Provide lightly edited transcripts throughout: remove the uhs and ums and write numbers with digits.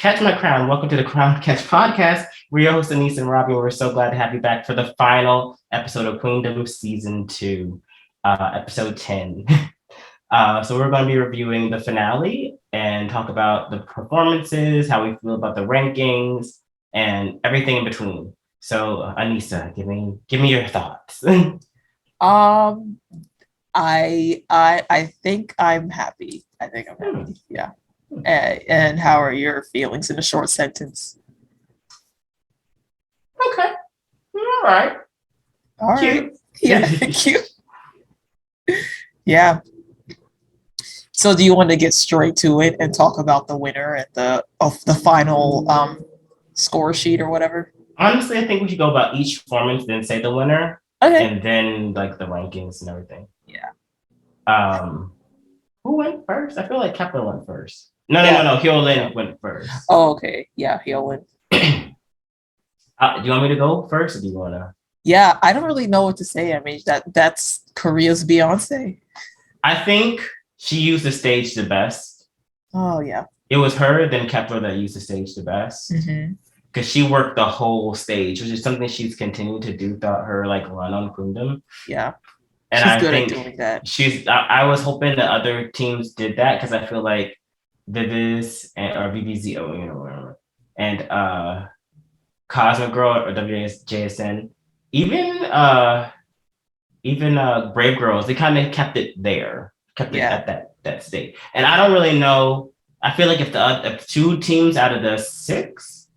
Catch My Crown. Welcome to the Crown Catch podcast. We're your hosts, Aneesa and Robbie. We're so glad to have you back for the final episode of Queendom Season 2, Episode 10. So we're going to be reviewing the finale and talk about the performances, how we feel about the rankings, and everything in between. So, Aneesa, give me your thoughts. I think I'm happy. Yeah. And how are your feelings in a short sentence? Okay. All right. Cute. Yeah, cute. Yeah. So do you want to get straight to it and talk about the winner at the final score sheet or whatever? Honestly, I think we should go about each performance, then say the winner. Okay. And then like the rankings and everything. Yeah. Who went first? I feel like Kepler went first. No. Hyolyn went first. Oh, okay. Yeah, Hyolyn. Do you want me to go first, or do you want to? Yeah, I don't really know what to say. I mean, that's Korea's Beyonce. I think she used the stage the best. Oh yeah. It was her, then Kepler, that used the stage the best. Because she worked the whole stage, which is something she's continued to do throughout her like run on Queendom. Yeah. And she's good at doing that. I was hoping that other teams did that because I feel like VIVIZ or VIVIZ, and Cosmic Girl or WJSN, even Brave Girls, they kind of kept it at that state. And I don't really know. I feel like if two teams out of the 6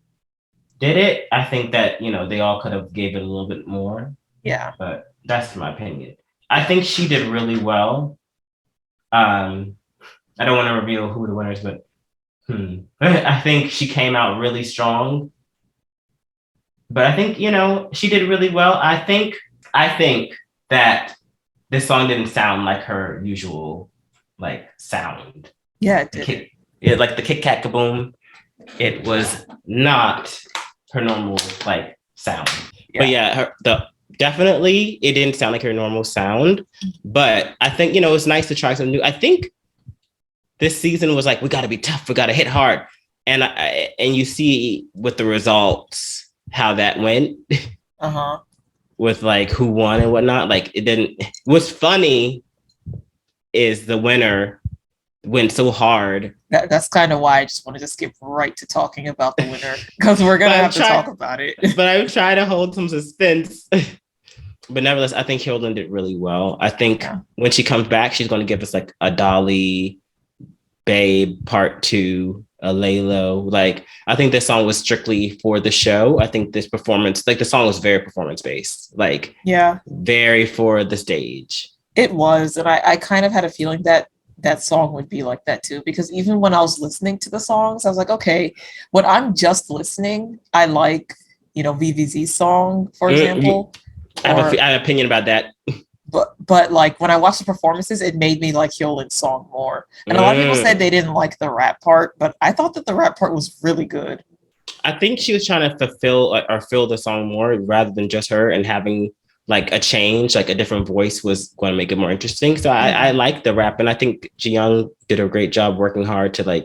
did it, I think that they all could have gave it a little bit more. Yeah. But that's my opinion. I think she did really well. I don't want to reveal who the winners, but I think she came out really strong. But I think, she did really well. I think that this song didn't sound like her usual sound. Yeah, it did. Like the Kit Kat Kaboom, it was not her normal sound. Yeah. But yeah, definitely it didn't sound like her normal sound. But I think, it's nice to try something new. I think this season was we got to be tough, we got to hit hard. And you see with the results how that went. With who won and whatnot. It didn't. What's funny is the winner went so hard. That's kind of why I just wanted to skip right to talking about the winner, because we're gonna have to talk about it. But I would try to hold some suspense. But nevertheless, I think Hyolyn did really well. I think when she comes back, she's going to give us a Dolly, Babe Part 2, a Laylo. I think this song was strictly for the show. I think this performance, the song was very performance based. Very for the stage. It was, and I kind of had a feeling that song would be like that too, because even when I was listening to the songs, I was like, okay, when I'm just listening, I like, VIVIZ's song, for example. I have an opinion about that. But when I watched the performances, it made me like Hyolyn's song more. And a lot of people said they didn't like the rap part, but I thought that the rap part was really good. I think she was trying to fulfill or fill the song more rather than just her, and having a change, a different voice was going to make it more interesting. So I like the rap, and I think Jiyoung did a great job working hard to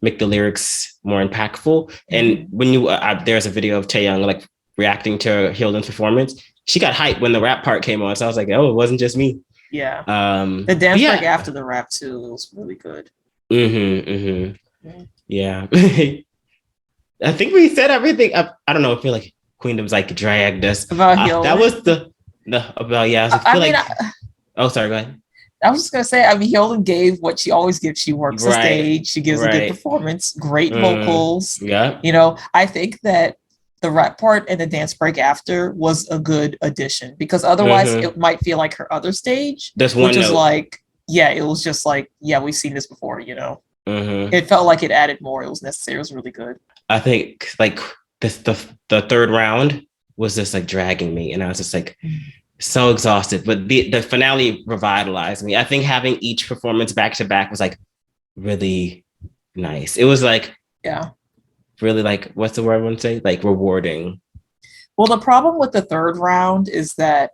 make the lyrics more impactful. And when there's a video of Taeyoung reacting to Hyolyn's performance, she got hyped when the rap part came on. So I was like, oh, it wasn't just me. Yeah. The dance break after the rap too was really good. Yeah. I think we said everything. I don't know. I feel like Queendom's dragged us. About Hyolyn. That was sorry, go ahead. I was just gonna say, Hyolyn gave what she always gives. She works the stage. She gives a good performance, great vocals. Yeah. I think that the rap part and the dance break after was a good addition, because otherwise it might feel like her other stage. This one, which is it was just we've seen this before. It felt like it added more. It was necessary. It was really good. I think the third round was just dragging me, and I was just so exhausted. But the finale revitalized me. I think having each performance back to back was really nice. It was really what's the word I want to say? Rewarding. Well, the problem with the third round is that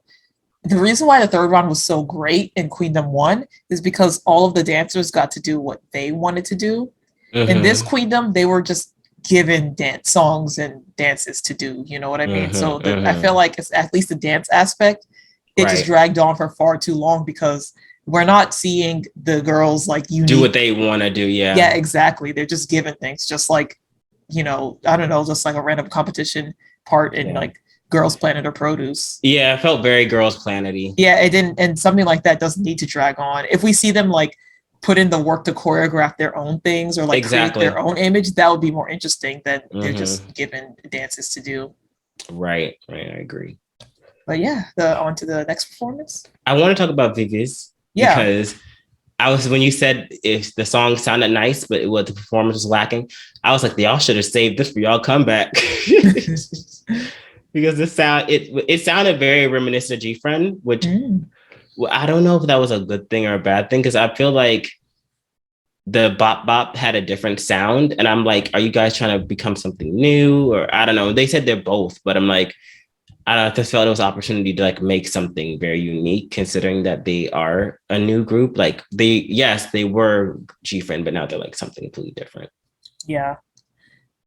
the reason why the third round was so great in Queendom 1 is because all of the dancers got to do what they wanted to do. In this Queendom, they were just given dance songs and dances to do. You know what I mean? So I feel like it's at least the dance aspect. It just dragged on for far too long because we're not seeing the girls like do what they want to do. Yeah, exactly. They're just given things, just like, you know, I don't know, just like a random competition part in like Girls Planet or Produce. Yeah, it felt very Girls Planet-y. Yeah, it didn't, and something like that doesn't need to drag on. If we see them like put in the work to choreograph their own things or like create their own image, that would be more interesting than they're just given dances to do. Right, I agree. But yeah, on to the next performance. I want to talk about VIVIZ because when you said if the song sounded nice, but the performance was lacking, I was like, y'all should have saved this for y'all comeback. Because it sounded very reminiscent of G-Friend, which I don't know if that was a good thing or a bad thing, because I feel like the Bop Bop had a different sound, and I'm like, are you guys trying to become something new? Or I don't know. They said they're both, but I'm like, I just felt it was an opportunity to like make something very unique, considering that they are a new group. Like they were G-Friend, but now they're like something completely different. Yeah.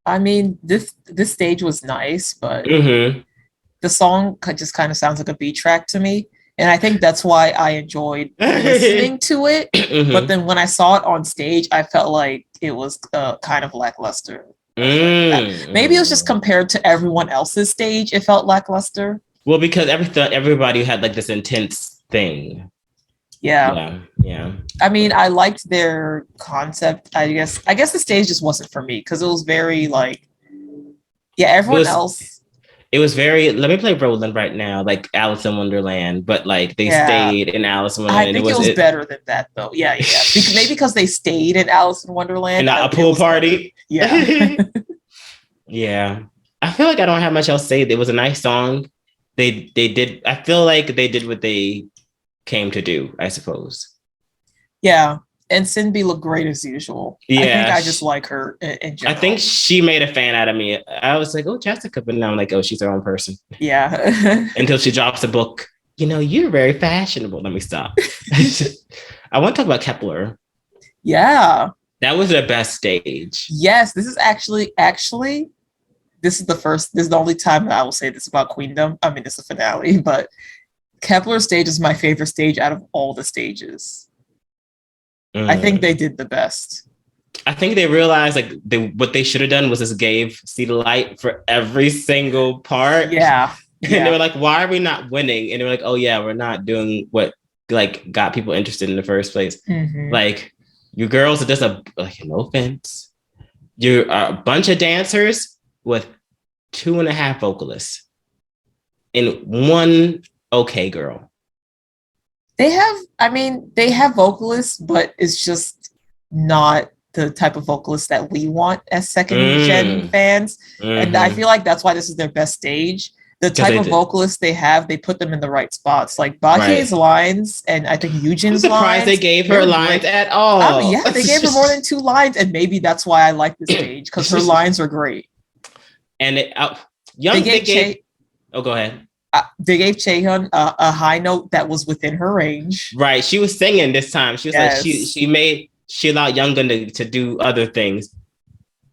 I mean, this stage was nice, but the song just kind of sounds like a B track to me. And I think that's why I enjoyed listening to it. But then when I saw it on stage, I felt like it was kind of lackluster. Maybe it was just compared to everyone else's stage, it felt lackluster. Well, because everybody had like this intense thing. Yeah. I mean, I liked their concept. I guess the stage just wasn't for me because it was very like, everyone else. It was very, let me play Roland right now, like Alice in Wonderland, but like they stayed in Alice in Wonderland. I think it was better than that though. Yeah. Maybe because they stayed in Alice in Wonderland. And not a pool party. Better. Yeah. Yeah. I feel like I don't have much else to say. It was a nice song. They did, I feel like they did what they came to do, I suppose. Yeah. And Cindy looked great as usual. Yeah, I think I just like her in general. I think she made a fan out of me. I was like, oh, Jessica, but now I'm like, oh, she's her own person. Yeah. Until she drops a book. You know, you're very fashionable. Let me stop. I want to talk about Kepler. Yeah. That was their best stage. Yes, this is actually, this is the only time that I will say this about Queendom. I mean, it's the finale, but Kepler's stage is my favorite stage out of all the stages. I think they did the best. I think they realized like what they should have done was just gave See the Light for every single part. Yeah. And they were like, why are we not winning? And they were like, oh yeah, we're not doing what like got people interested in the first place. Like you girls are just no offense. You're a bunch of dancers with 2.5 vocalists and one okay girl. They have vocalists, but it's just not the type of vocalists that we want as second gen fans. And I feel like that's why this is their best stage. The type of vocalists they have, they put them in the right spots. Like Bache's lines and I think Eugen's lines. I'm surprised they gave her lines at all. Yeah, they gave her more than 2 lines. And maybe that's why I like this stage, because her lines are great. And go ahead. They gave Chaehyun a high note that was within her range. Right. She was singing this time. She was like, she allowed Younggun to do other things.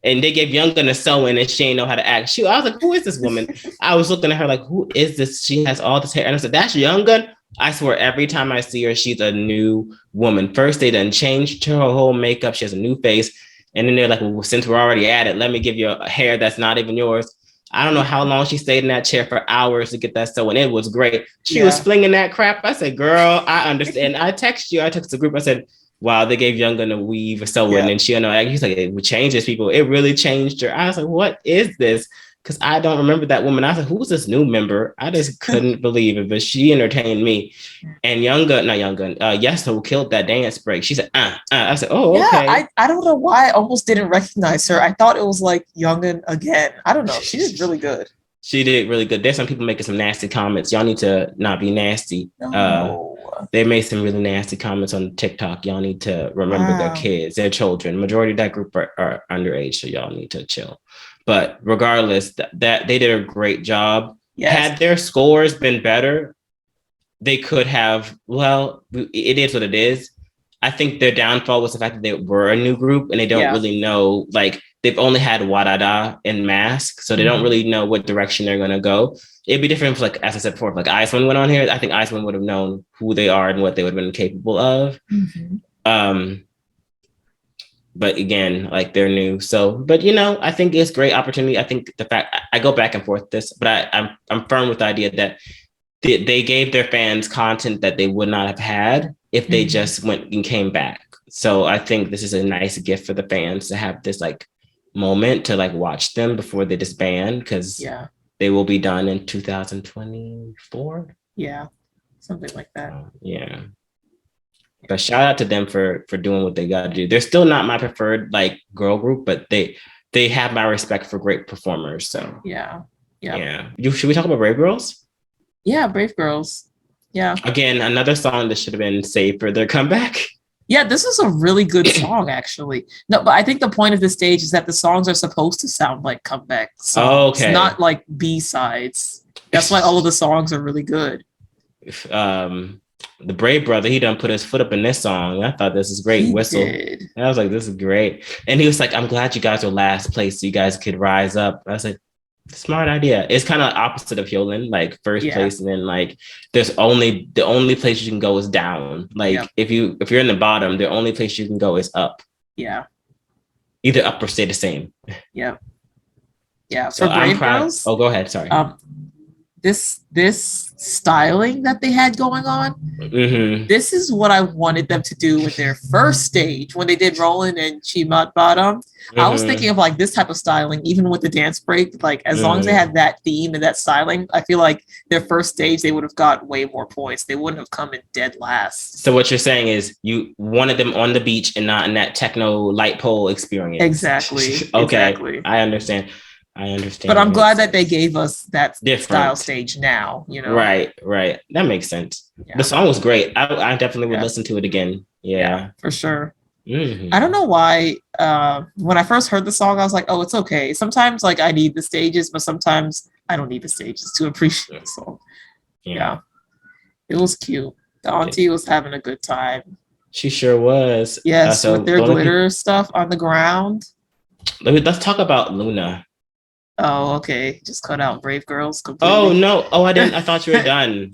And they gave Younggun a sew-in and she didn't know how to act. I was like, who is this woman? I was looking at her like, who is this? She has all this hair. And I said, that's Younggun? I swear, every time I see her, she's a new woman. First, they done changed her whole makeup. She has a new face. And then they're like, well, since we're already at it, let me give you a hair that's not even yours. I don't know how long she stayed in that chair for hours to get that sew-in. It was great. She was flinging that crap. I said, girl, I understand. I texted the group. I said, wow, they gave Younggun a weave or sew-in. And she, he's like, it changes people. It really changed her. I was like, what is this? Because I don't remember that woman. I was like, who's this new member? I just couldn't believe it, but she entertained me. And Yeso killed that dance break. She said, I said, oh, okay. I don't know why I almost didn't recognize her. I thought it was like Younggun again. I don't know. She did really good. She did really good. There's some people making some nasty comments. Y'all need to not be nasty. No. They made some really nasty comments on TikTok. Y'all need to remember their kids, their children. Majority of that group are underage, so y'all need to chill. But regardless, that they did a great job. Yes. Had their scores been better, they could have. Well, it is what it is. I think their downfall was the fact that they were a new group and they don't really know. Like they've only had Wadada and Mask, so they don't really know what direction they're gonna go. It'd be different if, like, as I said before, if like Iceland went on here. I think Iceland would have known who they are and what they would have been capable of. But again, like, they're new. So, but I think it's great opportunity. I think the fact I go back and forth this, but I'm firm with the idea that they gave their fans content that they would not have had if they just went and came back. So I think this is a nice gift for the fans to have this like moment to like watch them before they disband, because they will be done in 2024. Yeah, something like that. Yeah. But shout out to them for doing what they got to do. They're still not my preferred like girl group, but they have my respect for great performers. So yeah. Should we talk about Brave Girls? Yeah, Brave Girls. Yeah. Again, another song that should have been saved for their comeback. Yeah, this is a really good song, actually. No, but I think the point of this stage is that the songs are supposed to sound like comeback songs, not like B-sides. That's why all of the songs are really good. The Brave brother, he done put his foot up in this song. I thought this is great. Whistle. And I was like, this is great. And he was like, I'm glad you guys were last place so you guys could rise up. I was like, smart idea. It's kind of opposite of Hyolyn, like first place, and then like the only place you can go is down. Like if you're in the bottom, the only place you can go is up. Yeah. Either up or stay the same. Yeah. Yeah. So for Brave Girls. Oh, go ahead. Sorry. This styling that they had going on, this is what I wanted them to do with their first stage when they did Rollin' and Chimat Bottom. I was thinking of like this type of styling, even with the dance break. Like as long as they had that theme and that styling, I feel like their first stage they would have got way more points. They wouldn't have come in dead last. So what you're saying is you wanted them on the beach and not in that techno light pole experience. Exactly. Okay, exactly. I understand. But I'm glad that they gave us that style stage now, Right. That makes sense. Yeah. The song was great. I definitely would listen to it again. Yeah, for sure. I don't know why. When I first heard the song, I was like, oh, it's okay. Sometimes like I need the stages, but sometimes I don't need the stages to appreciate the song. Yeah. It was cute. The auntie was having a good time. She sure was. Yes, so with their glitter stuff on the ground. Let's talk about Loona. Oh, okay. Just cut out Brave Girls completely. Oh no! Oh, I didn't. I thought you were done.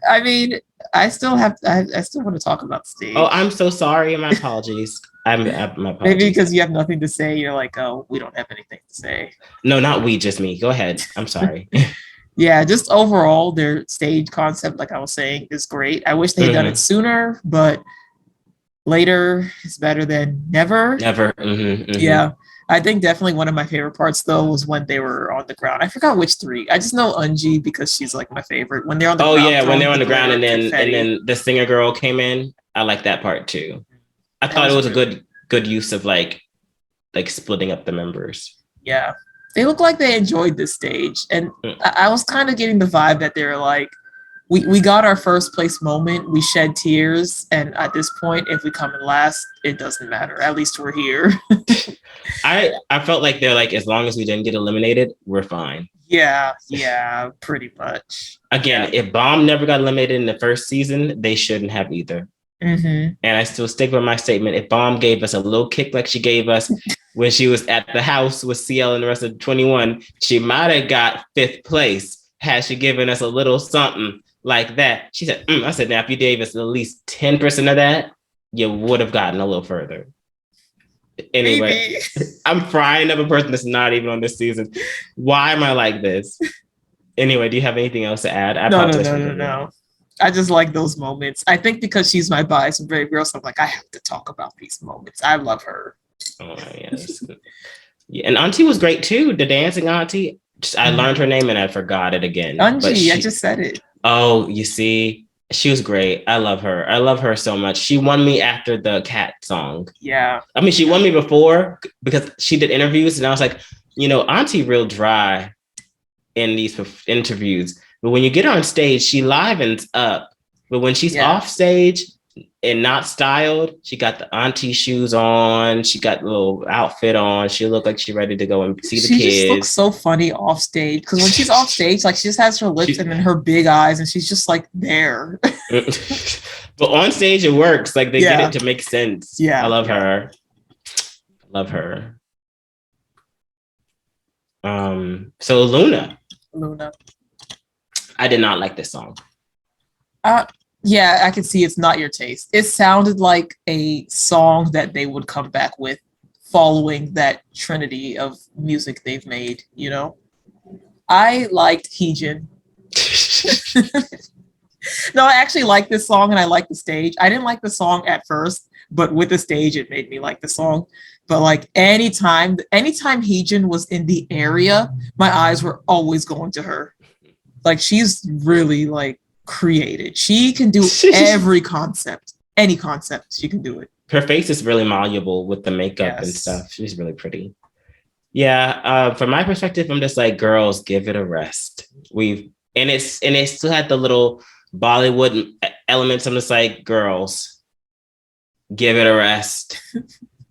I mean, I still want to talk about the stage. Oh, I'm so sorry. My apologies. My apologies. Maybe because you have nothing to say, you're like, oh, we don't have anything to say. No, not we, just me. Go ahead. I'm sorry. Yeah, just overall, their stage concept, like I was saying, is great. I wish they had done it sooner, but later is better than never. Never. Yeah. I think definitely one of my favorite parts though was when they were on the ground. I forgot which three. I just know Unji because she's like my favorite. When they're on the ground. Oh yeah, when they're on the ground and then the singer girl came in. I like that part too. I thought it was a good use of like splitting up the members. Yeah. They look like they enjoyed this stage. And I was kind of getting the vibe that they're like, we got our first place moment. We shed tears. And at this point, if we come in last, it doesn't matter. At least we're here. I felt like they're like, as long as we didn't get eliminated, we're fine. Yeah, pretty much. Again, if Bomb never got eliminated in the first season, they shouldn't have either. And I still stick with my statement. If Bomb gave us a little kick like she gave us when she was at the house with CL and the rest of 21, she might have got 5th place had she given us a little something like that. She said, I said, now if you gave us at least 10% of that, you would have gotten a little further. Anyway, I'm frying up a person that's not even on this season. Why am I like this? Anyway, do you have anything else to add? No. I just like those moments. I think because she's my bias and Brave Girl, so I'm like, I have to talk about these moments. I love her. Oh, yes. Yeah, and Auntie was great too. The dancing Auntie. I learned her name and I forgot it again. Anji, I just said it. Oh, you see, she was great. I love her. I love her so much. She won me after the Cat song. Yeah. I mean, she won me before because she did interviews and I was like, Auntie real dry in these interviews. But when you get her on stage, she livens up. But when she's off stage and not styled, she got the Auntie shoes on. She got a little outfit on. She looked like she's ready to go and see the kids. She just looks so funny off stage. Because when she's off stage, like she just has her lips and then her big eyes and she's just like there. But on stage, it works. Like they get it to make sense. Yeah. I love her. Love her. So Loona. Loona. I did not like this song. Yeah, I can see it's not your taste. It sounded like a song that they would come back with following that trinity of music they've made, you know? I liked Hyolyn. No, I actually like this song and I like the stage. I didn't like the song at first, but with the stage, it made me like the song. But like anytime Hyolyn was in the area, my eyes were always going to her. Like she's really like created. She can do every concept, any concept, she can do it. Her face is really malleable with the makeup and stuff. She's really pretty. Yeah, from my perspective, I'm just like, girls, give it a rest. And it still had the little Bollywood elements. I'm just like, girls, give it a rest.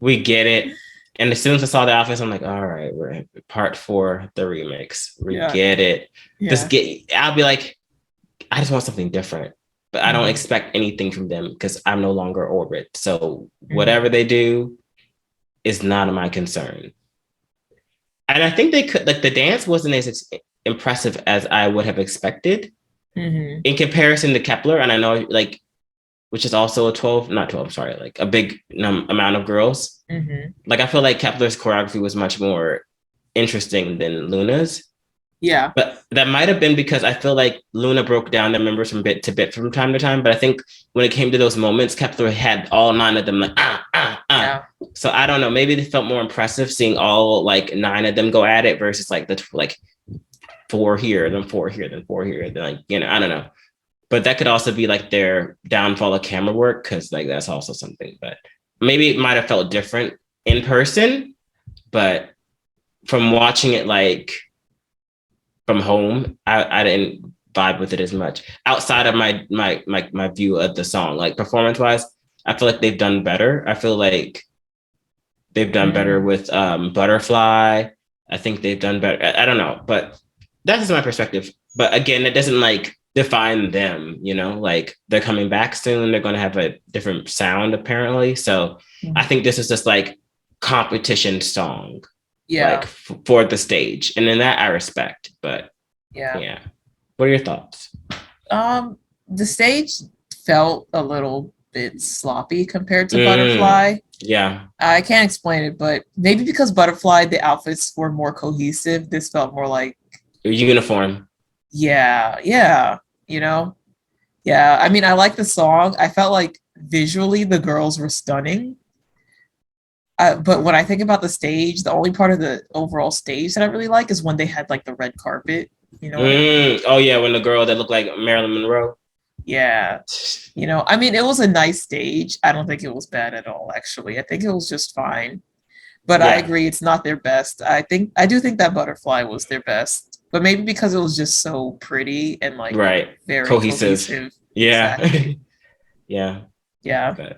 We get it. And as soon as I saw the outfits, I'm like, all right, we're in part 4, the remix. We get it. Yeah. I'll be like, I just want something different. But I don't expect anything from them because I'm no longer Orbit. So whatever they do is not my concern. And I think they could, like, the dance wasn't as impressive as I would have expected in comparison to Kep1er. And I know, like, which is also like a big amount of girls. Like, I feel like Kep1er's choreography was much more interesting than Loona's. Yeah. But that might have been because I feel like Loona broke down the members from bit to bit from time to time. But I think when it came to those moments, Kep1er had all 9 of them like, Yeah. So I don't know. Maybe they felt more impressive seeing all like 9 of them go at it versus like the 4 here, then 4 here, then 4 here. Then like, you know, I don't know. But that could also be like their downfall of camera work because like that's also something. But maybe it might have felt different in person. But from watching it like from home, I didn't vibe with it as much. Outside of my view of the song, like performance wise, I feel like they've done better. I feel like they've done better with Butterfly. I think they've done better. I don't know, but that's my perspective. But again, it doesn't like define them, you know, like they're coming back soon. They're going to have a different sound apparently. So I think this is just like competition song. Yeah. Like for the stage. And in that I respect, but yeah. What are your thoughts? The stage felt a little bit sloppy compared to Butterfly. Yeah. I can't explain it, but maybe because Butterfly, the outfits were more cohesive. This felt more like uniform. Yeah. You know? Yeah. I mean, I like the song. I felt like visually the girls were stunning. But when I think about the stage, the only part of the overall stage that I really like is when they had like the red carpet. You know what I mean? Oh yeah, when the girl that looked like Marilyn Monroe. Yeah. You know, I mean, it was a nice stage. I don't think it was bad at all, actually. I think it was just fine. But I agree, it's not their best. I do think that Butterfly was their best. But maybe because it was just so pretty and like very cohesive. Yeah. Exactly. Yeah. Okay.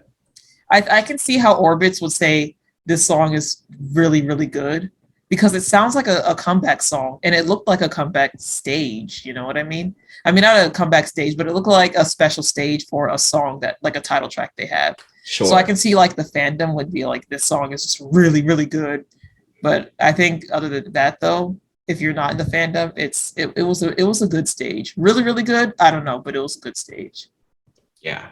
I can see how Orbits would say this song is really, really good because it sounds like a comeback song and it looked like a comeback stage. You know what I mean? I mean, not a comeback stage, but it looked like a special stage for a song that like a title track they have. Sure. So I can see like the fandom would be like, this song is just really, really good. But I think other than that though, if you're not in the fandom, it was a good stage. Really, really good. I don't know, but it was a good stage. Yeah.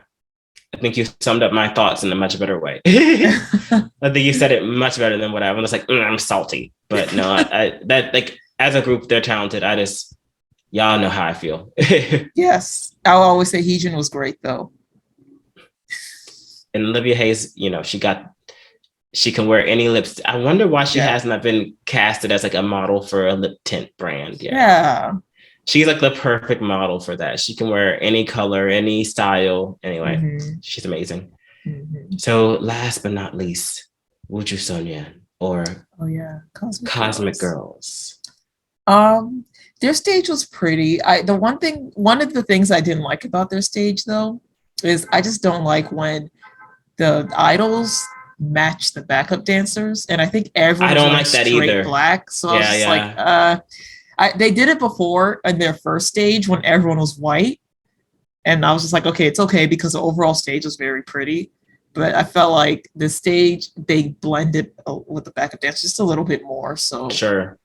I think you summed up my thoughts in a much better way. I think you said it much better than what I was like, I'm salty. But no, I that like as a group, they're talented. Y'all know how I feel. Yes. I'll always say Hyolyn was great though. And Olivia Hayes, you know, she can wear any lips. I wonder why she has not been casted as like a model for a lip tint brand yet. Yeah. She's like the perfect model for that. She can wear any color, any style. Anyway, she's amazing. So last but not least, Wuju Sonia or Cosmic Girls. Their stage was pretty. One of the things I didn't like about their stage though is I just don't like when the idols match the backup dancers, and I think everyone. I don't like that either. Black, so I was just like, they did it before in their first stage when everyone was white, and I was just like, okay, it's okay because the overall stage was very pretty, but I felt like the stage they blended with the backup dancers just a little bit more. So sure.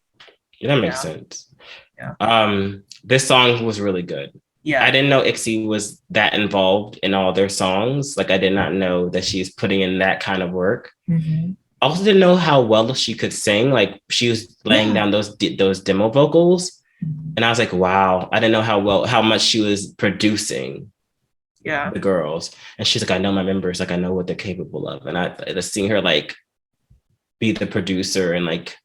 That makes sense. Yeah. This song was really good. Yeah. I didn't know IXY was that involved in all their songs. Like I did not know that she's putting in that kind of work. Mm-hmm. I also didn't know how well she could sing. Like she was laying down those demo vocals, and I was like, wow. I didn't know how much she was producing. Yeah. The girls, and she's like, I know my members. Like I know what they're capable of, and I just seeing her like be the producer and like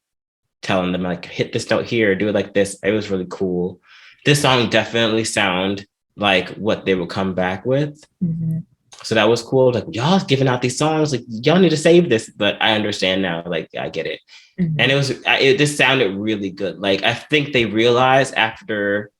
telling them like hit this note here, do it like this. It was really cool. This song definitely sound like what they would come back with. Mm-hmm. So that was cool. Like y'all giving out these songs, like y'all need to save this. But I understand now. Like I get it. Mm-hmm. And it just sounded really good. Like I think they realized after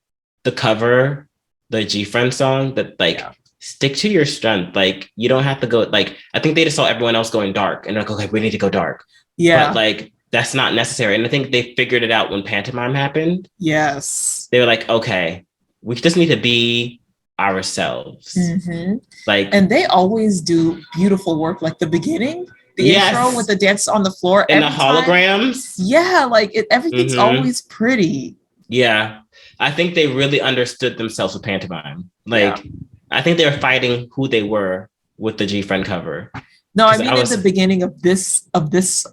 the cover, the G Friend song, that like stick to your strength. Like you don't have to go. Like I think they just saw everyone else going dark, and they're like, okay, we need to go dark. Yeah, but like that's not necessary. And I think they figured it out when Pantomime happened. Yes, they were like, okay, we just need to be ourselves. Mm-hmm. Like, and they always do beautiful work. Like the beginning, the intro with the dance on the floor, and the holograms. Yeah, like everything's always pretty. Yeah, I think they really understood themselves with Pantomime. Like, I think they were fighting who they were with the G Friend cover. No, I mean at the beginning of this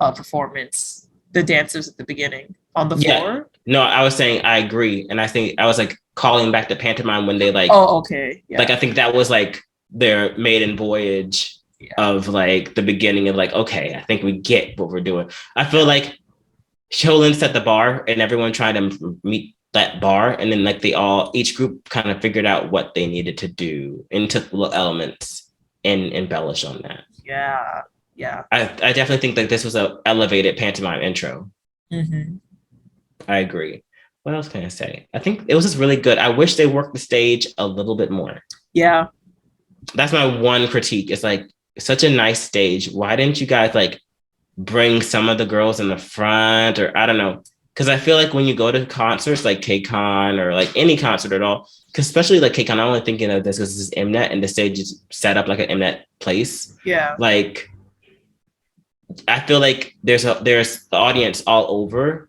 performance, the dancers at the beginning on the floor. No, I was saying I agree, and I think I was like calling back to Pantomime when they like. Oh, okay. Yeah. Like I think that was like their maiden voyage of like the beginning of like, okay, I think we get what we're doing. I feel like Hyolyn set the bar, and everyone tried to meet that bar, and then like each group kind of figured out what they needed to do and took little elements and embellish on that. Yeah. I definitely think that this was an elevated Pantomime intro. Mm-hmm. I agree. What else can I say? I think it was just really good. I wish they worked the stage a little bit more. Yeah. That's my one critique. It's like such a nice stage. Why didn't you guys like bring some of the girls in the front, or I don't know? Because I feel like when you go to concerts like KCON or like any concert at all, because especially like KCON, I'm only thinking of this because this is Mnet and the stage is set up like an Mnet place. Yeah. Like I feel like there's the audience all over,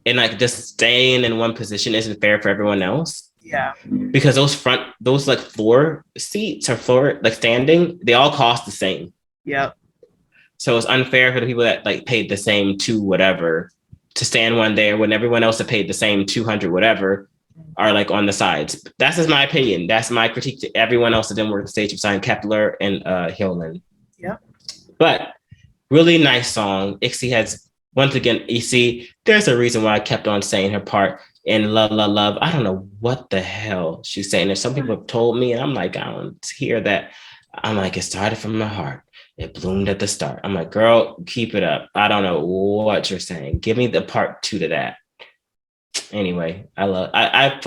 and like just staying in one position isn't fair for everyone else. Yeah. Because those like floor seats or floor like standing, they all cost the same. Yep. So it's unfair for the people that like paid the same $2 whatever to stand one there when everyone else that paid the same $200 whatever are like on the sides. That's just my opinion. That's my critique to everyone else that didn't work the stage besides Kepler and Hyolyn. Yeah. But really nice song. IXY has, once again, you see, there's a reason why I kept on saying her part in Love, Love, Love. I don't know what the hell she's saying. There's some people have told me, and I'm like, I don't hear that. I'm like, it started from the heart. It bloomed at the start. I'm like, girl, keep it up. I don't know what you're saying. Give me the part 2 to that. Anyway, I've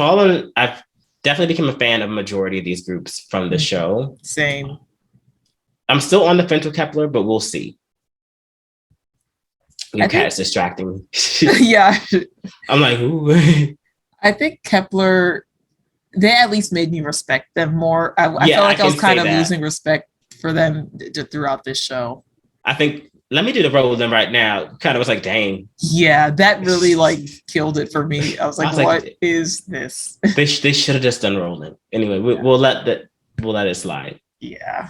definitely become a fan of majority of these groups from the show. Same. I'm still on the fence with Kepler, but we'll see. Your cat's distracting me. Yeah. I'm like, ooh. I think Kepler, they at least made me respect them more. I felt like I was kind of losing respect for them throughout this show. I think, let me do the role with them right now. Kind of was like, dang. Yeah, that really like killed it for me. I was like, what is this? They should have just done rolling. Anyway, we'll let it slide. Yeah.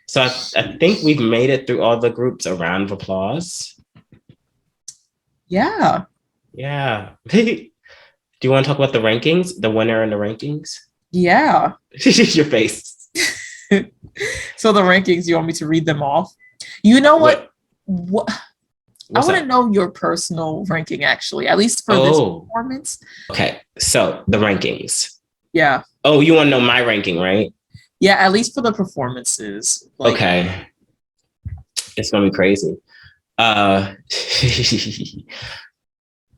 So I think we've made it through all the groups. A round of applause. Yeah. Yeah. Do you want to talk about the rankings? The winner and the rankings? Yeah. Your face. So the rankings, you want me to read them off? You know what? I want to know your personal ranking, actually, at least for this performance. Okay. So the rankings. Yeah. Oh, you want to know my ranking, right? Yeah, at least for the performances. Like, okay. It's going to be crazy. I'm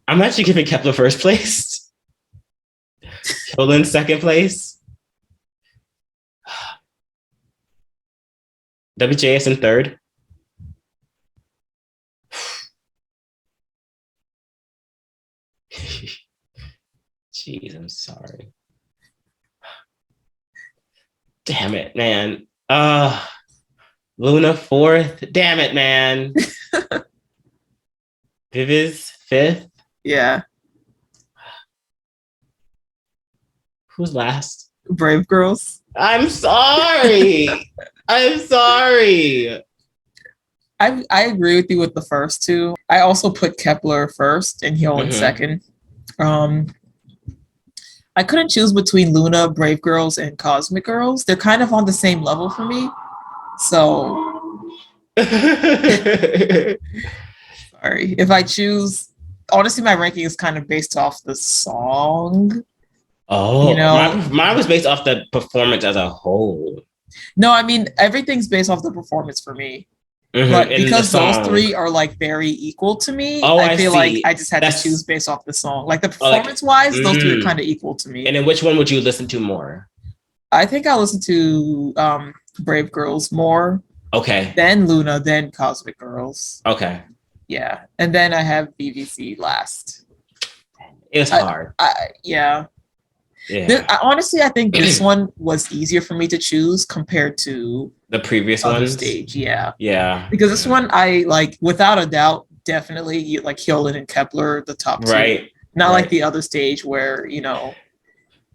actually giving Kepler first place. Hyolyn second place. WJSN third. Jeez, I'm sorry. Damn it, man. Loona fourth. Damn it, man. VIVIZ fifth. Yeah. Who's last? Brave Girls. I'm sorry. I'm sorry. I agree with you with the first two. I also put Kepler first and Hyolyn second. I couldn't choose between Loona, Brave Girls, and Cosmic Girls. They're kind of on the same level for me. So sorry. If I choose, honestly, my ranking is kind of based off the song. Oh, you know? Mine was based off the performance as a whole. No, I mean, everything's based off the performance for me. But because those three are like very equal to me, I feel like I just had to choose based off the song. Like the performance-wise, those three are kind of equal to me. And then which one would you listen to more? I think I listen to Brave Girls more. Okay. Then Loona, then Cosmic Girls. Okay. Yeah. And then I have VIVIZ last. It's hard. Yeah. Honestly, I think this one was easier for me to choose compared to the previous one stage. Yeah. Because this one, I like without a doubt, definitely like Hyolyn and Kepler, the top two. Right. Not like the other stage where, you know.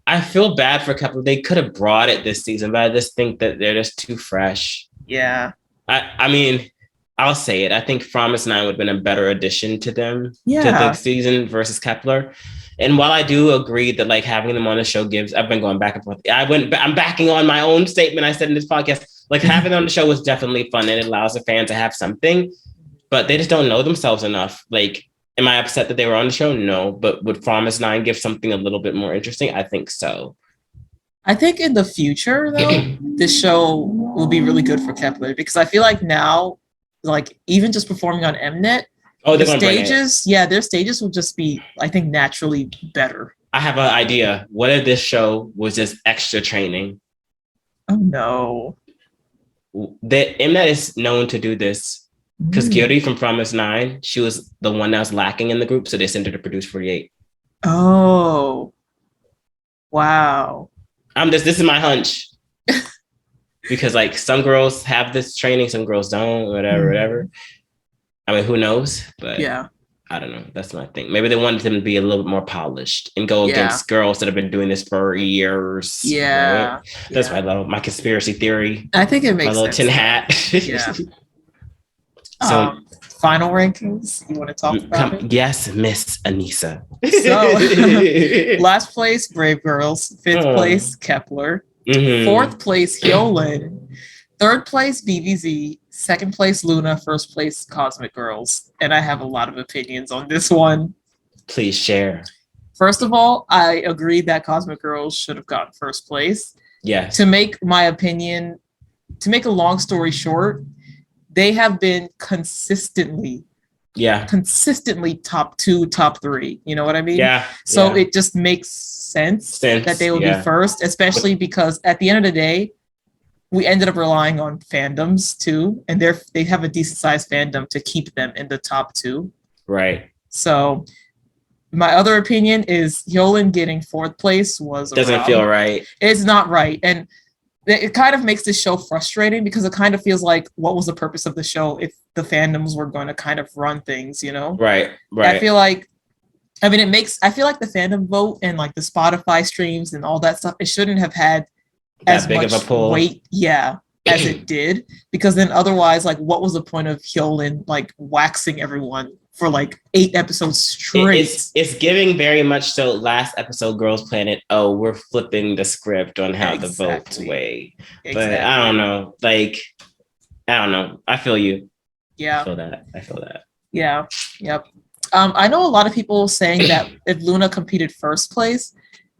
I feel bad for Kpop. They could have brought it this season, but I just think that they're just too fresh. Yeah. I mean, I'll say it. I think Promise 9 would have been a better addition to them to the season versus Kepler. And while I do agree that like having them on the show gives, I've been going back and forth. I'm backing on my own statement I said in this podcast. Like having them on the show was definitely fun and it allows a fan to have something, but they just don't know themselves enough. Like, am I upset that they were on the show? No. But would Promise 9 give something a little bit more interesting? I think so. I think in the future, though, this show will be really good for Kepler because I feel like now, like even just performing on Mnet, their stages will just be, I think, naturally better. I have an idea. What if this show was just extra training? Oh no. Mnet is known to do this. Because Gyuri from Promise 9, she was the one that was lacking in the group, so they sent her to produce 48. Oh. Wow. This is my hunch. Because like some girls have this training, some girls don't, whatever. I mean, who knows? But yeah, I don't know. That's my thing. Maybe they wanted them to be a little bit more polished and go against girls that have been doing this for years. Yeah. Right? That's my conspiracy theory. I think it makes my little sense. tin hat. Yeah. So final rankings. You want to talk about it? Yes, Miss Aneesa. So last place, Brave Girls. Fifth place, Kepler. Fourth place, Hyolyn. Third place, VIVIZ. Second place, Loona. First place, Cosmic Girls. And I have a lot of opinions on this one. Please share. First of all, I agree that Cosmic Girls should have gotten first place. Yes. To make a long story short, they have been consistently top 2, top 3. You know what I mean? Yeah. So it just makes sense that they would be first, especially because at the end of the day, we ended up relying on fandoms too, and they have a decent sized fandom to keep them in the top 2. Right. So my other opinion is Hyolyn getting fourth place doesn't feel right. It's not right. And it kind of makes this show frustrating because it kind of feels like what was the purpose of the show if the fandoms were going to kind of run things, you know? Right. I feel like the fandom vote and like the Spotify streams and all that stuff, it shouldn't have had as big of a pull weight, as it did, because then otherwise, like, what was the point of Hyolyn like waxing everyone for like 8 episodes straight? It's giving very much so last episode, Girls Planet. Oh, we're flipping the script on how the votes weigh. But I don't know. Like, I don't know. I feel you. Yeah. I feel that. Yeah. Yep. I know a lot of people saying that if Loona competed first place,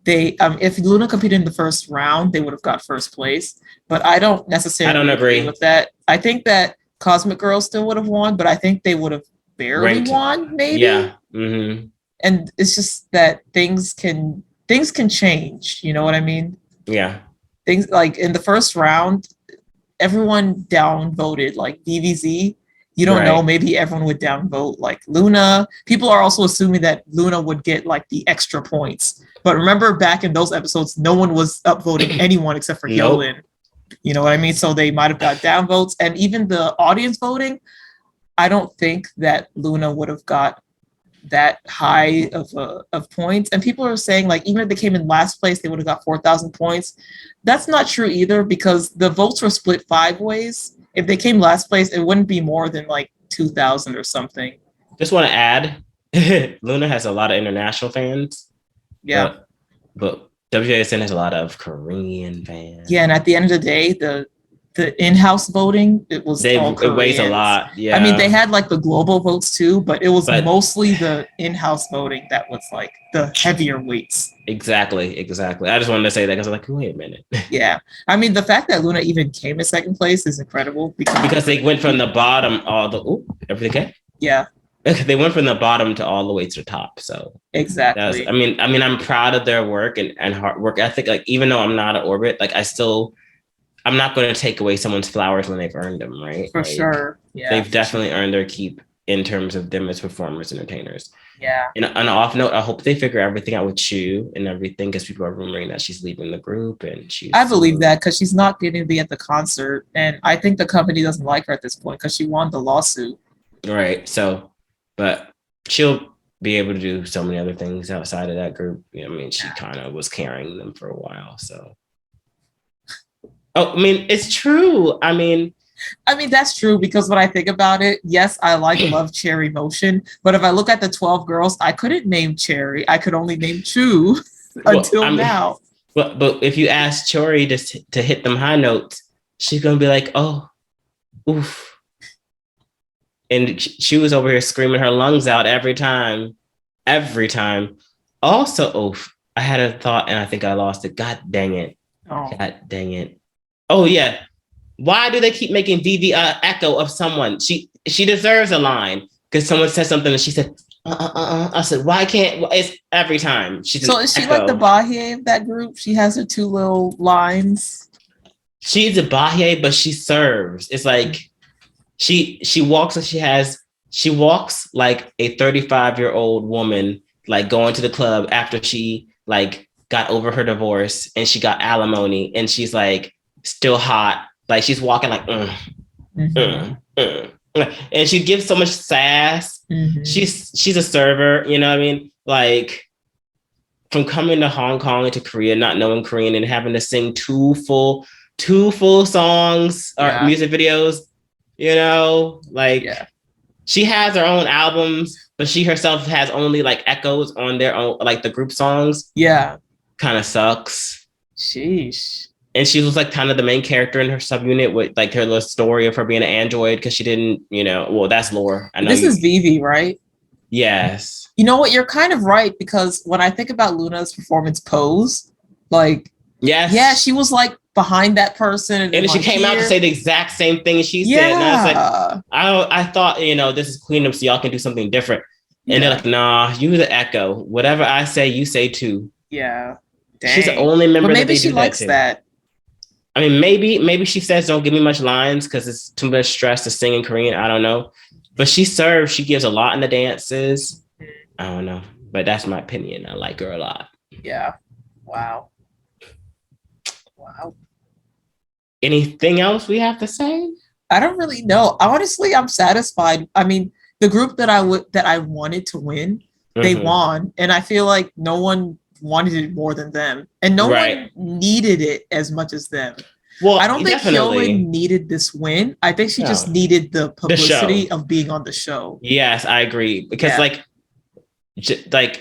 if Loona competed in the first round, they would have got first place. But I don't necessarily agree with that. I think that Cosmic Girls still would have won, but I think they would have barely won, maybe. Yeah. Mm-hmm. And it's just that things can change. You know what I mean? Yeah. Things like in the first round, everyone downvoted like VIVIZ. You don't know, maybe everyone would downvote like Loona. People are also assuming that Loona would get like the extra points. But remember back in those episodes, no one was upvoting anyone except for Hyolyn. You know what I mean? So they might have got downvotes. And even the audience voting, I don't think that Loona would have got that high of points. And people are saying like even if they came in last place, they would have got 4,000 points. That's not true either because the votes were split 5 ways. If they came last place, it wouldn't be more than like 2,000 or something. Just want to add, Loona has a lot of international fans. Yeah. But WJSN has a lot of Korean fans. Yeah, and at the end of the day, the in-house voting, it weighs a lot. Yeah. I mean, they had like the global votes too, but it was mostly the in-house voting that was like the heavier weights. Exactly. I just wanted to say that because I'm like, wait a minute. Yeah. I mean, the fact that Loona even came in second place is incredible because they went from the bottom everything okay? Yeah. They went from the bottom to all the way to the top. So exactly. I mean, I'm proud of their work and hard work ethic. Like, even though I'm not an Orbit, like I'm not going to take away someone's flowers when they've earned them, right? For sure. Yeah. They've definitely earned their keep in terms of them as performers, entertainers. Yeah. And on an off note, I hope they figure everything out with Chu and everything because people are rumoring that she's leaving the group and I believe that because she's not getting to be at the concert. And I think the company doesn't like her at this point because she won the lawsuit. Right. So, but she'll be able to do so many other things outside of that group. You know, I mean, she kind of was carrying them for a while. So, I mean, it's true. I mean, that's true because when I think about it, yes, I love Cherry Motion, but if I look at the 12 girls, I couldn't name Cherry. I could only name Chu until now. But if you ask Cherry to hit them high notes, she's gonna be like, oh, oof. And she was over here screaming her lungs out every time. Also, I had a thought and I think I lost it. God dang it. Oh yeah. Why do they keep making VIVIZ echo of someone? She deserves a line because someone said something and she said, I said, why can't? It's every time. So is she like the Bahie of that group? She has her 2 little lines. She's a Bahie, but she serves. It's like she walks like a 35-year-old woman, like going to the club after she like got over her divorce and she got alimony and she's like still hot. Like she's walking like, and she gives so much sass. Mm-hmm. She's a server, you know what I mean? Like from coming to Hong Kong and to Korea, not knowing Korean and having to sing two full songs or music videos, you know, like she has her own albums, but she herself has only like echoes on their own, like the group songs. Yeah. Kind of sucks. Sheesh. And she was like kind of the main character in her subunit with like her little story of her being an android because she didn't, you know, well, that's lore. I know this is VIVIZ, right? Yes. You know what? You're kind of right because when I think about Luna's performance pose, like, yeah, she was like behind that person. And she came out to say the exact same thing she said. And I was like, I thought, you know, this is Queendom, so y'all can do something different. And they're like, nah, you the echo. Whatever I say, you say too. Yeah. Dang. She's the only member but maybe that they she do likes that. I mean, maybe she says don't give me much lines because it's too much stress to sing in Korean. I don't know. But she serves. She gives a lot in the dances. I don't know. But that's my opinion. I like her a lot. Yeah. Wow. Anything else we have to say? I don't really know. Honestly, I'm satisfied. I mean, the group that I wanted to win, they won. And I feel like no one wanted it more than them. And no one needed it as much as them. Well, I don't think Hyolyn needed this win. I think she just needed the publicity of being on the show. Yes, I agree. Because like,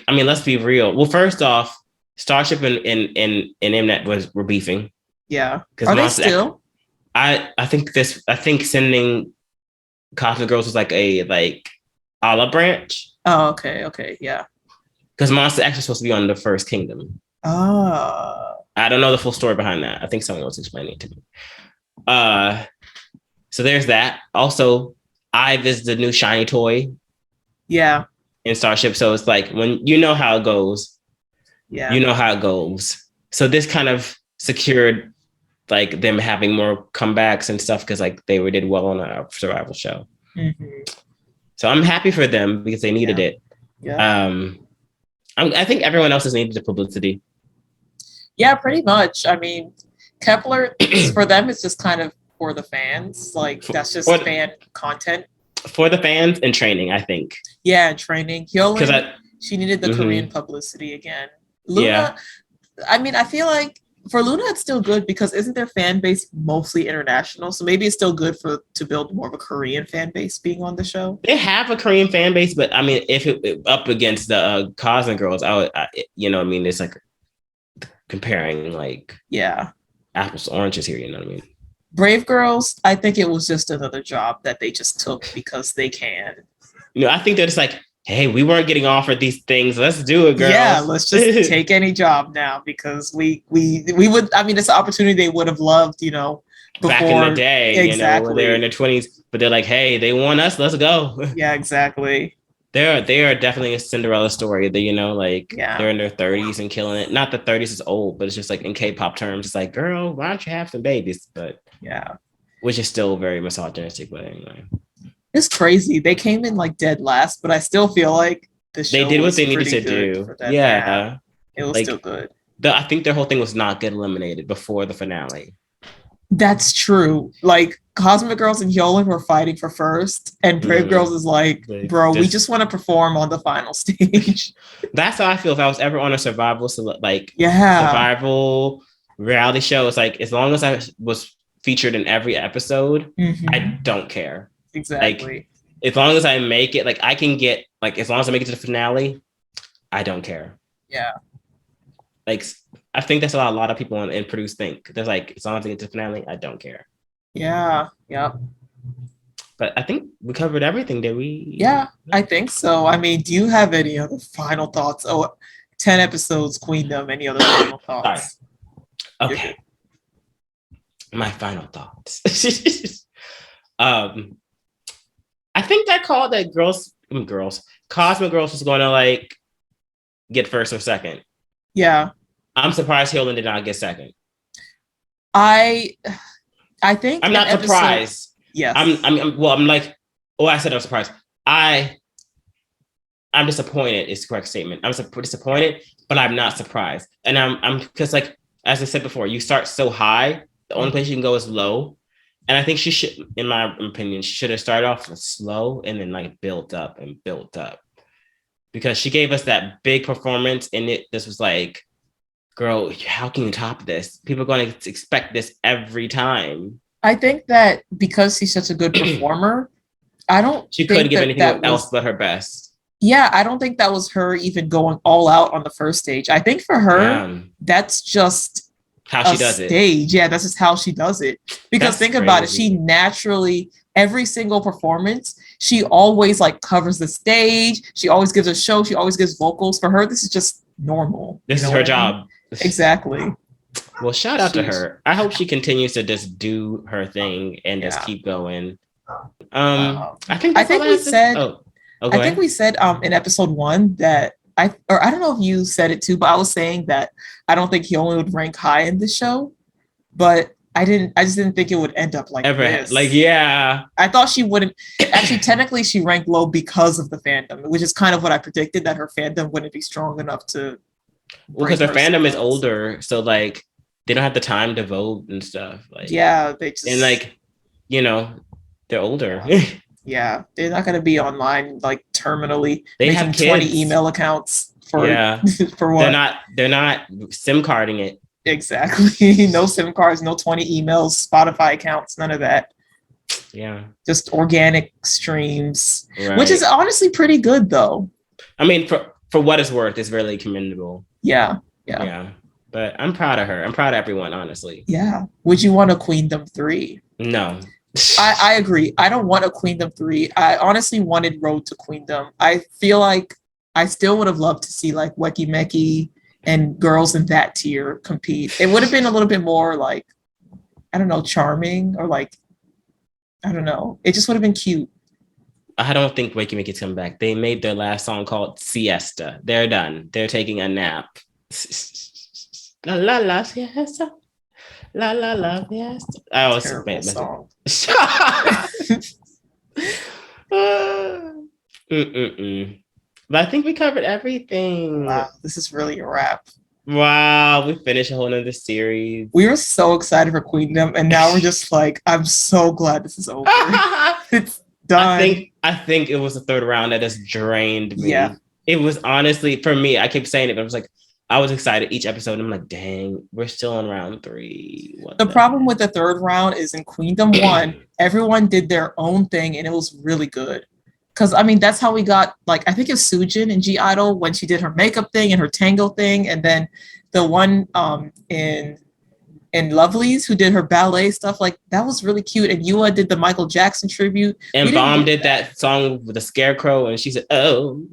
I mean, let's be real. Well, first off, Starship and Mnet were beefing. Yeah. Are they still? I think sending Cosmic Girls was like a olive branch. Oh, okay, yeah. Because Monster X was supposed to be on the first Kingdom. Oh. I don't know the full story behind that. I think someone else explaining it to me. So there's that. Also, IVE is the new shiny toy. Yeah. In Starship. So it's like when you know how it goes. Yeah. You know how it goes. So this kind of secured like them having more comebacks and stuff because like they did well on a survival show. Mm-hmm. So I'm happy for them because they needed it. Yeah. I think everyone else has needed the publicity. Yeah, pretty much. I mean, Kepler, for them, it's just kind of for the fans. Like, that's just fan content. For the fans and training, I think. Yeah, training. Hyolyn, she needed the Korean publicity again. Loona, I mean, I feel like for Loona, it's still good because isn't their fan base mostly international? So maybe it's still good to build more of a Korean fan base being on the show. They have a Korean fan base, but I mean, if it up against the Cosmic Girls, I mean, it's like comparing like apples to oranges here. You know what I mean? Brave Girls, I think it was just another job that they just took because they can. I think they're just like, hey, we weren't getting offered these things. Let's do it, girls. Yeah, let's just take any job now because we would. I mean, it's an opportunity they would have loved, before, back in the day, exactly. When they're in their 20s, but they're like, hey, they want us. Let's go. Yeah, exactly. They are definitely a Cinderella story. They're in their 30s and killing it. Not that 30s is old, but it's just like in K-pop terms, it's like, girl, why don't you have some babies? But yeah, which is still very misogynistic. But anyway. It's crazy. They came in like dead last, but I still feel like the show they did what they needed to do. Yeah, it was still good. I think their whole thing was not get eliminated before the finale. That's true. Like Cosmic Girls and Hyolyn were fighting for first, and Brave Girls is like, bro, we just want to perform on the final stage. That's how I feel. If I was ever on a survival reality show, it's like as long as I was featured in every episode, I don't care. Exactly. Like, as long as I make it, like I can get, like as long as I make it to the finale, I don't care. Yeah. Like I think that's a lot of people in Produce think. There's like, as long as I get to the finale, I don't care. Yeah. Yep. But I think we covered everything, did we? Yeah, I think so. I mean, do you have any other final thoughts? 10 episodes, Queendom, any other final thoughts? Sorry. Okay. My final thoughts. I think that called that Cosmic Girls was going to like get first or second. Yeah. I'm surprised Hyolyn did not get second. I think I'm not surprised. Yes. I said I'm surprised. I'm disappointed is the correct statement. I'm disappointed, but I'm not surprised. And I'm because like, as I said before, you start so high, the only place you can go is low. And I think she should, in my opinion, she should have started off slow and then like built up. Because she gave us that big performance and this was like, girl, how can you top this? People are going to expect this every time. I think that because she's such a good performer, she couldn't give anything else but her best. Yeah, I don't think that was her even going all out on the first stage. I think for her, that's just how she does it. Yeah, that's just how she does it. Because think about it, she naturally, every single performance, she always like covers the stage. She always gives a show. She always gives vocals. For her, this is just normal. This is her job. Exactly. Well, shout out to her. I hope she continues to just do her thing and just keep going. I think we said in episode 1 that I don't know if you said it too, but I was saying that I don't think Hyolyn would rank high in this show, but I just didn't think it would end up like this. Like, yeah. I thought she wouldn't. Actually, technically, she ranked low because of the fandom, which is kind of what I predicted, that her fandom wouldn't be strong enough to. Because her fandom is older, so like they don't have the time to vote and stuff. Like, yeah, they just and like, they're older. Yeah, they're not going to be online like terminally. They have 20 email accounts for for what? They're not SIM carding it. Exactly. No SIM cards, no 20 emails, Spotify accounts, none of that. Yeah. Just organic streams, which is honestly pretty good though. I mean, for what it's worth, it's really commendable. Yeah. But I'm proud of her. I'm proud of everyone, honestly. Yeah. Would you want a Queendom 3? No. I agree. I don't want a Queendom 3. I honestly wanted Road to Queendom. I feel like I still would have loved to see like Weki Meki and girls in that tier compete. It would have been a little bit more like, I don't know, charming or like, I don't know. It just would have been cute. I don't think Weki Meki's coming back. They made their last song called Siesta. They're done. They're taking a nap. La la la siesta. La la la siesta. I always terrible song. But I think we covered everything. Wow, this is really a wrap. Wow, we finished a whole nother series. We were so excited for Queendom, and now we're just like, I'm so glad this is over. Done. I think it was the third round that just drained me. Yeah. It was honestly, for me, I kept saying it, but I was like, I was excited each episode. And I'm like, dang, we're still on round 3. The problem with the third round is in Queendom 1, everyone did their own thing and it was really good. Because, I mean, that's how we got, like, I think it's Soojin in G-Idol when she did her makeup thing and her tango thing. And then the one in Lovelies who did her ballet stuff, like, that was really cute. And Yua did the Michael Jackson tribute. And Bomb did that song with the scarecrow and she said, oh.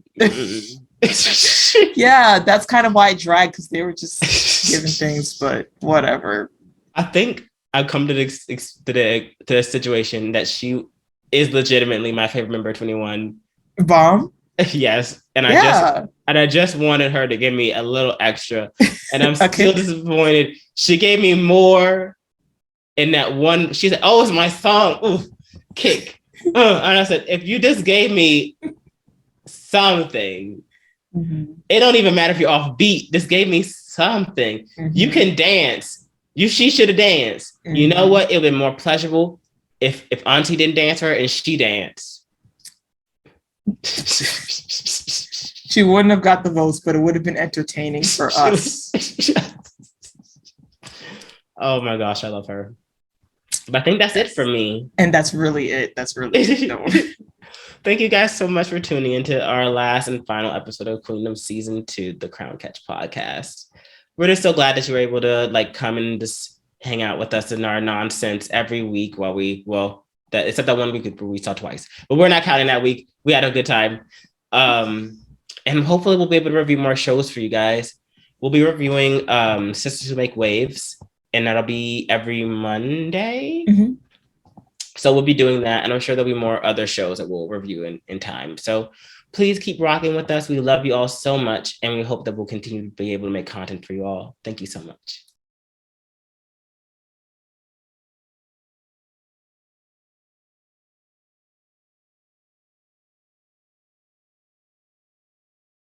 Yeah, that's kind of why it dragged, because they were just giving things, but whatever. I think I've come to the situation that she is legitimately my favorite member of 21. Bomb? Yes. And I just wanted her to give me a little extra. And I'm still disappointed. She gave me more in that one. She said, oh, it's my song. Ooh, kick. And I said, if you just gave me something, it don't even matter if you're off beat. Just gave me something. You can dance. She should have danced. You know what? It would have been more pleasurable if Auntie didn't dance for her and she danced. She wouldn't have got the votes, but it would have been entertaining for us. Oh my gosh, I love her. But I think that's it for me. And that's really it. Thank you guys so much for tuning into our last and final episode of Queendom Season 2, the Crown Catch podcast. We're just so glad that you were able to come and just hang out with us in our nonsense every week except that 1 week where we saw twice. But we're not counting that week. We had a good time. And hopefully we'll be able to review more shows for you guys. We'll be reviewing Sisters Who Make Waves, and that'll be every Monday. So we'll be doing that, and I'm sure there'll be more other shows that we'll review in time. So please keep rocking with us. We love you all so much, and we hope that we'll continue to be able to make content for you all. Thank you so much.